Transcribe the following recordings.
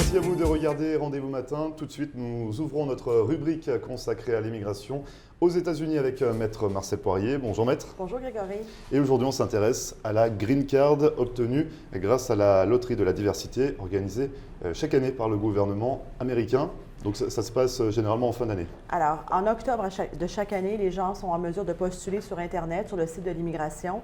Merci à vous de regarder Rendez-vous Matin. Tout de suite, nous ouvrons notre rubrique consacrée à l'immigration aux États-Unis avec Maître Marcel Poirier. Bonjour Maître. Bonjour Grégory. Et aujourd'hui, on s'intéresse à la Green Card obtenue grâce à la loterie de la diversité organisée chaque année par le gouvernement américain. Donc ça se passe généralement en fin d'année. Alors, en octobre de chaque année, les gens sont en mesure de postuler sur Internet, sur le site de l'immigration.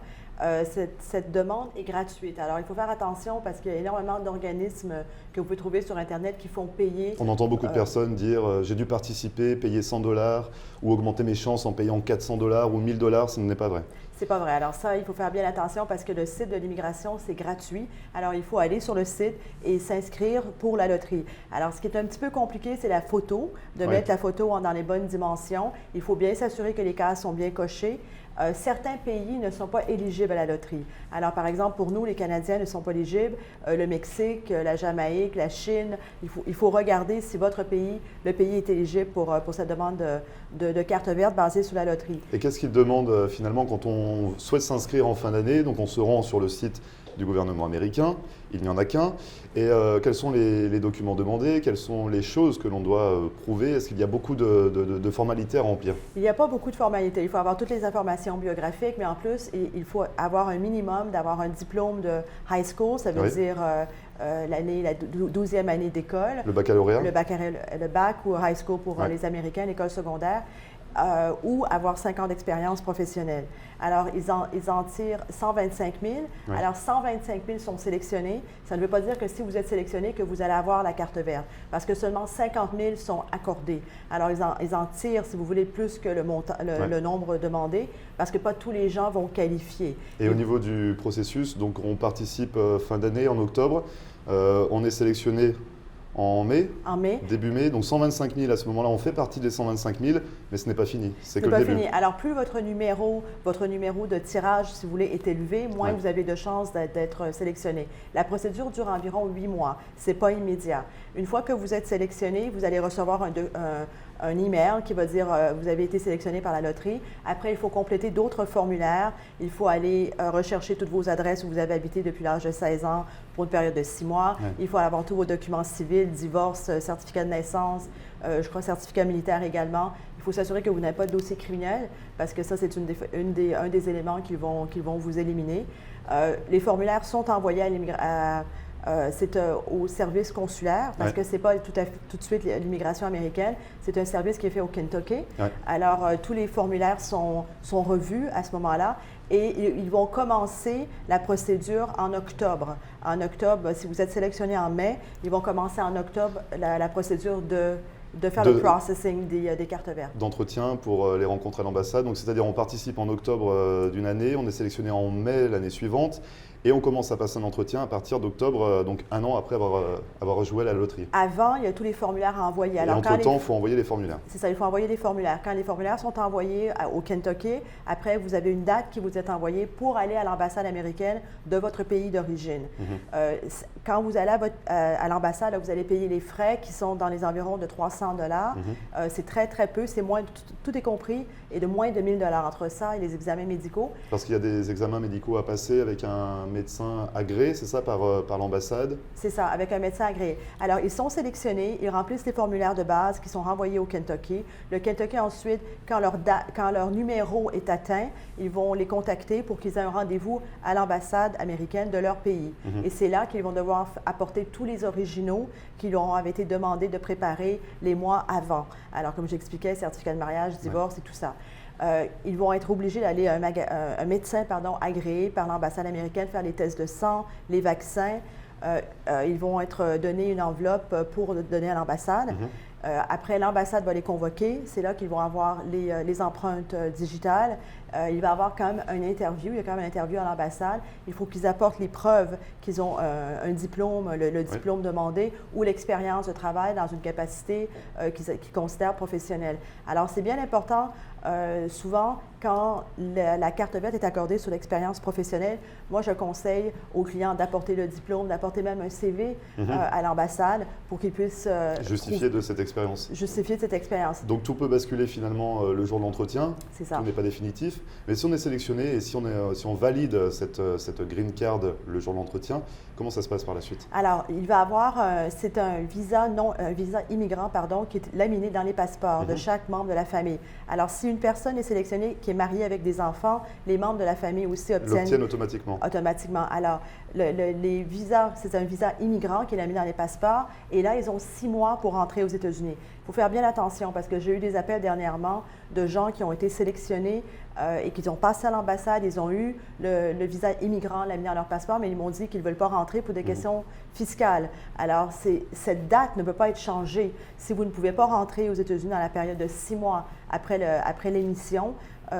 Cette demande est gratuite. Alors, il faut faire attention parce qu'il y a énormément d'organismes que vous pouvez trouver sur Internet qui font payer. On entend beaucoup de personnes dire j'ai dû participer, payer $100 ou augmenter mes chances en payant $400 ou $1000. Ce n'est pas vrai. C'est pas vrai. Alors ça, il faut faire bien attention parce que le site de l'immigration, c'est gratuit. Alors, il faut aller sur le site et s'inscrire pour la loterie. Alors, ce qui est un petit peu compliqué, c'est la photo, de mettre la photo dans les bonnes dimensions. Il faut bien s'assurer que les cases sont bien cochées. Certains pays ne sont pas éligibles à la loterie. Alors, par exemple, pour nous, les Canadiens ne sont pas éligibles. Le Mexique, la Jamaïque, la Chine, il faut regarder si votre pays, le pays est éligible pour cette demande de carte verte basée sur la loterie. Et qu'est-ce qu'ils demandent finalement quand on souhaite s'inscrire en fin d'année? Donc, on se rend sur le site du gouvernement américain, il n'y en a qu'un. Et quels sont les documents demandés? Quelles sont les choses que l'on doit prouver? Est-ce qu'il y a beaucoup de formalités à remplir? Il n'y a pas beaucoup de formalités. Il faut avoir toutes les informations biographiques, mais en plus, il faut avoir un minimum, d'avoir un diplôme de high school, ça veut dire la 12e année d'école. Le baccalauréat? Le bac ou high school pour les Américains, l'école secondaire. Ou avoir 5 ans d'expérience professionnelle. Alors, ils en tirent 125 000. Oui. Alors, 125 000 sont sélectionnés. Ça ne veut pas dire que si vous êtes sélectionné, que vous allez avoir la carte verte, parce que seulement 50 000 sont accordés. Alors, ils en tirent, si vous voulez, plus que le nombre demandé, parce que pas tous les gens vont qualifier. Et au niveau du processus, donc on participe fin d'année, en octobre. On est sélectionné en mai, début mai, donc 125 000 à ce moment-là, on fait partie des 125 000, mais ce n'est pas fini, c'est que le début. Fini. Alors plus votre numéro de tirage, si vous voulez, est élevé, moins vous avez de chances d'être sélectionné. La procédure dure environ 8 mois, ce n'est pas immédiat. Une fois que vous êtes sélectionné, vous allez recevoir un email qui va dire vous avez été sélectionné par la loterie. Après, il faut compléter d'autres formulaires. Il faut aller rechercher toutes vos adresses où vous avez habité depuis l'âge de 16 ans pour une période de 6 mois. Il faut avoir tous vos documents civils, divorce, certificat de naissance, je crois certificat militaire également. Il faut s'assurer que vous n'avez pas de dossier criminel parce que ça, c'est un des éléments qu'ils vont vous éliminer. Les formulaires sont envoyés c'est au service consulaire, parce que ce n'est pas tout de suite l'immigration américaine, c'est un service qui est fait au Kentucky. Alors, tous les formulaires sont revus à ce moment-là et ils vont commencer la procédure en octobre. En octobre, si vous êtes sélectionné en mai, ils vont commencer en octobre la procédure de faire le processing des cartes vertes. D'entretien pour les rencontres à l'ambassade. Donc, c'est-à-dire on participe en octobre d'une année, on est sélectionné en mai l'année suivante et on commence à passer un entretien à partir d'octobre, donc un an après avoir joué à la loterie. Avant, il y a tous les formulaires à envoyer. Alors, entre-temps, il faut envoyer les formulaires. C'est ça, il faut envoyer les formulaires. Quand les formulaires sont envoyés au Kentucky, après, vous avez une date qui vous est envoyée pour aller à l'ambassade américaine de votre pays d'origine. Quand vous allez à l'ambassade, vous allez payer les frais qui sont dans les environs de $300. C'est très, très peu. C'est moins, tout est compris, et de moins de $1000 entre ça et les examens médicaux. Parce qu'il y a des examens médicaux à passer avec un médecin agréé, c'est ça, par l'ambassade? C'est ça, avec un médecin agréé. Alors, ils sont sélectionnés, ils remplissent les formulaires de base qui sont renvoyés au Kentucky. Le Kentucky, ensuite, quand leur numéro est atteint, ils vont les contacter pour qu'ils aient un rendez-vous à l'ambassade américaine de leur pays. Et c'est là qu'ils vont devoir apporter tous les originaux qui leur avaient été demandés de préparer les mois avant. Alors, comme j'expliquais, certificat de mariage, divorce et tout ça. Ils vont être obligés d'aller à un médecin agréé par l'ambassade américaine faire les tests de sang, les vaccins. Ils vont être donnés une enveloppe pour donner à l'ambassade. Après, l'ambassade va les convoquer. C'est là qu'ils vont avoir les empreintes digitales. Il va y avoir quand même une interview. Il y a quand même une interview à l'ambassade. Il faut qu'ils apportent les preuves qu'ils ont un diplôme, le diplôme demandé ou l'expérience de travail dans une capacité qu'ils considèrent professionnelle. Alors, c'est bien important, souvent, quand la carte verte est accordée sur l'expérience professionnelle, moi, je conseille aux clients d'apporter le diplôme, d'apporter même un CV à l'ambassade pour qu'ils puissent justifier de cette expérience. expérience. Justifier de cette expérience. Donc tout peut basculer finalement le jour de l'entretien. C'est ça. Tout n'est pas définitif. Mais si on est sélectionné et si on valide cette green card le jour de l'entretien, comment ça se passe par la suite? Alors, il va avoir, c'est un visa immigrant, qui est laminé dans les passeports de chaque membre de la famille. Alors, si une personne est sélectionnée qui est mariée avec des enfants, les membres de la famille aussi l'obtiennent automatiquement. Automatiquement. Alors, les visas, c'est un visa immigrant qui est laminé dans les passeports. Et là, ils ont 6 mois pour rentrer aux États-Unis. Il faut faire bien attention parce que j'ai eu des appels dernièrement de gens qui ont été sélectionnés et qui ont passé à l'ambassade. Ils ont eu le visa immigrant laminé dans leur passeport, mais ils m'ont dit qu'ils ne veulent pas rentrer pour des questions fiscales. Alors, cette date ne peut pas être changée. Si vous ne pouvez pas rentrer aux États-Unis dans la période de 6 mois après l'émission,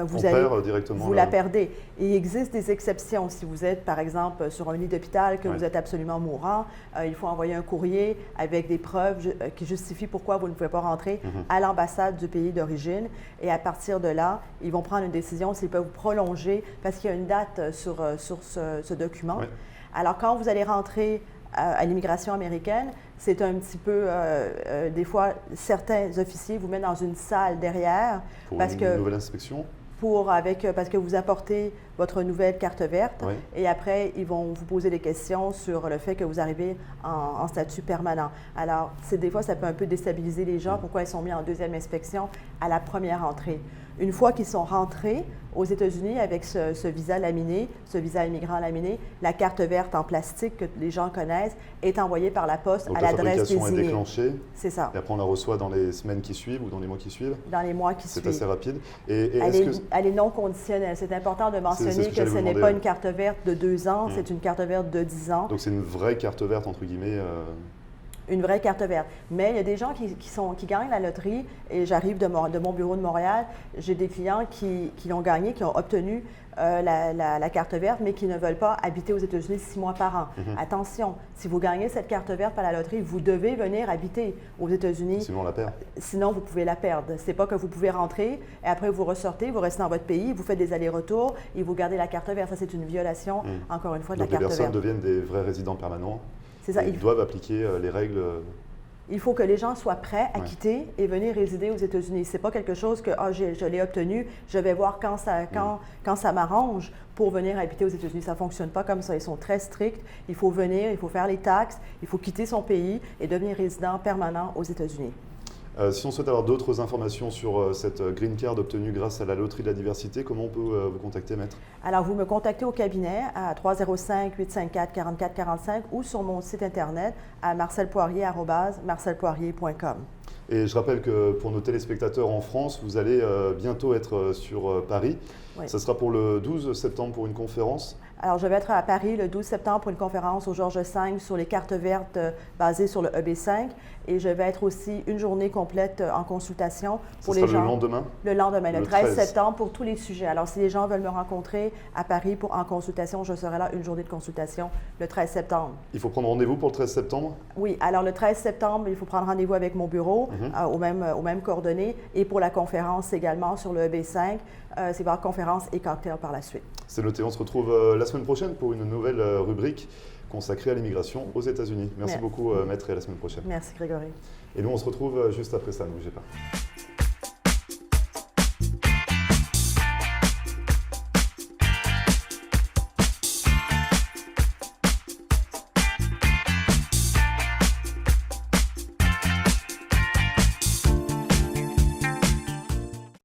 vous la perdez. Et il existe des exceptions. Si vous êtes, par exemple, sur un lit d'hôpital, que vous êtes absolument mourant, il faut envoyer un courrier avec des preuves qui justifient pourquoi vous ne pouvez pas rentrer à l'ambassade du pays d'origine. Et à partir de là, ils vont prendre une décision s'ils peuvent vous prolonger parce qu'il y a une date sur ce document. Oui. Alors, quand vous allez rentrer à l'immigration américaine, c'est un petit peu, des fois, certains officiers vous mettent dans une salle derrière. Pour une nouvelle inspection? Parce que vous apportez votre nouvelle carte verte et après, ils vont vous poser des questions sur le fait que vous arrivez en statut permanent. Alors, des fois, ça peut un peu déstabiliser les gens, pourquoi ils sont mis en deuxième inspection à la première entrée. Une fois qu'ils sont rentrés aux États-Unis avec ce visa laminé, ce visa immigrant laminé, la carte verte en plastique que les gens connaissent est envoyée par la poste à l'adresse désignée. Donc la fabrication est déclenchée. C'est ça. Et après, on la reçoit dans les semaines qui suivent ou dans les mois qui suivent. Dans les mois qui suivent. C'est assez rapide. Elle est non conditionnelle. C'est important de mentionner que ce n'est pas une carte verte de 2 ans, c'est une carte verte de 10 ans. Donc c'est une vraie carte verte, entre guillemets. Une vraie carte verte. Mais il y a des gens qui gagnent la loterie, et j'arrive de mon bureau de Montréal, j'ai des clients qui l'ont gagné, qui ont obtenu la carte verte, mais qui ne veulent pas habiter aux États-Unis 6 mois par an. Attention, si vous gagnez cette carte verte par la loterie, vous devez venir habiter aux États-Unis. Sinon, on la perd. Sinon, vous pouvez la perdre. C'est pas que vous pouvez rentrer, et après vous ressortez, vous restez dans votre pays, vous faites des allers-retours, et vous gardez la carte verte. Ça, c'est une violation, encore une fois, de la carte verte. Donc les personnes deviennent des vrais résidents permanents. C'est ça. Ils doivent appliquer les règles. Il faut que les gens soient prêts à quitter et venir résider aux États-Unis. Ce n'est pas quelque chose que je l'ai obtenu, je vais voir quand ça m'arrange pour venir habiter aux États-Unis. Ça ne fonctionne pas comme ça. Ils sont très stricts. Il faut venir, il faut faire les taxes, il faut quitter son pays et devenir résident permanent aux États-Unis. Si on souhaite avoir d'autres informations sur cette green card obtenue grâce à la loterie de la diversité, comment on peut vous contacter, Maître? Alors, vous me contactez au cabinet à 305-854-4445 ou sur mon site Internet à marcelpoirier@marcelpoirier.com. Et je rappelle que pour nos téléspectateurs en France, vous allez bientôt être sur Paris. Oui. Ça sera pour le 12 septembre pour une conférence. Alors, je vais être à Paris le 12 septembre pour une conférence au Georges V sur les cartes vertes basées sur le EB5. Et je vais être aussi une journée complète en consultation pour les gens. Le lendemain? Le lendemain, le 13 septembre pour tous les sujets. Alors, si les gens veulent me rencontrer à Paris en consultation, je serai là une journée de consultation le 13 septembre. Il faut prendre rendez-vous pour le 13 septembre? Oui. Alors, le 13 septembre, il faut prendre rendez-vous avec mon bureau aux mêmes coordonnées. Et pour la conférence également sur le EB5, c'est voir conférence et cocktail par la suite. C'est noté. On se retrouve la semaine prochaine pour une nouvelle rubrique consacrée à l'immigration aux États-Unis. Merci beaucoup, Maître, et à la semaine prochaine. Merci, Grégory. Et nous, on se retrouve juste après ça. Ne bougez pas.